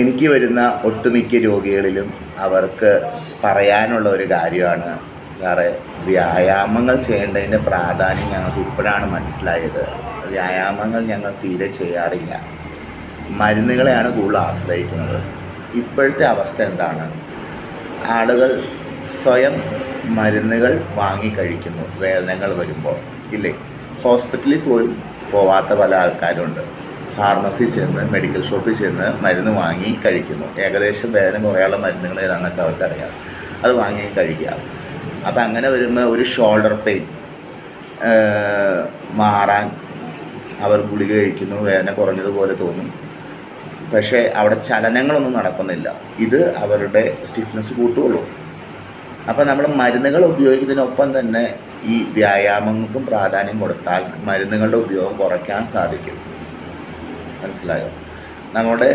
എനിക്ക് വരുന്ന ഒട്ടുമിക്ക രോഗികളിലും അവർക്ക് പറയാനുള്ള ഒരു കാര്യമാണ്, സാറേ വ്യായാമങ്ങൾ ചെയ്യേണ്ടതിൻ്റെ പ്രാധാന്യം ഞങ്ങൾക്ക് ഇപ്പോഴാണ് മനസ്സിലായത്. വ്യായാമങ്ങൾ ഞങ്ങൾ തീരെ ചെയ്യാറില്ല, മരുന്നുകളെയാണ് കൂടുതൽ ആശ്രയിക്കുന്നത്. ഇപ്പോഴത്തെ അവസ്ഥ എന്താണ്? ആളുകൾ സ്വയം മരുന്നുകൾ വാങ്ങിക്കഴിക്കുന്നു വേദനകൾ വരുമ്പോൾ, ഇല്ലേ? ഹോസ്പിറ്റലിൽ പോലും പോവാത്ത പല ആൾക്കാരുണ്ട്. ഫാർമസി ചെന്ന്, മെഡിക്കൽ ഷോപ്പിൽ ചെന്ന് മരുന്ന് വാങ്ങി കഴിക്കുന്നു. ഏകദേശം വേദന കുറയാനുള്ള മരുന്നുകൾ ഏതാണെന്നൊക്കെ അവർക്കറിയാം, അത് വാങ്ങി കഴിക്കുക. അപ്പം അങ്ങനെ വരുമ്പോൾ ഒരു ഷോൾഡർ പെയിൻ മാറാൻ അവർ ഗുളിക കഴിക്കുന്നു, വേദന കുറഞ്ഞതുപോലെ തോന്നും, പക്ഷേ അവിടെ ചലനങ്ങളൊന്നും നടക്കുന്നില്ല. ഇത് അവരുടെ സ്റ്റിഫ്നെസ് കൂട്ടുകയുള്ളൂ. അപ്പോൾ നമ്മൾ മരുന്നുകൾ ഉപയോഗിക്കുന്നതിനൊപ്പം തന്നെ ഈ വ്യായാമങ്ങൾക്കും പ്രാധാന്യം കൊടുത്താൽ മരുന്നുകളുടെ ഉപയോഗം കുറയ്ക്കാൻ സാധിക്കും. മനസ്സിലായോ? നമ്മുടെ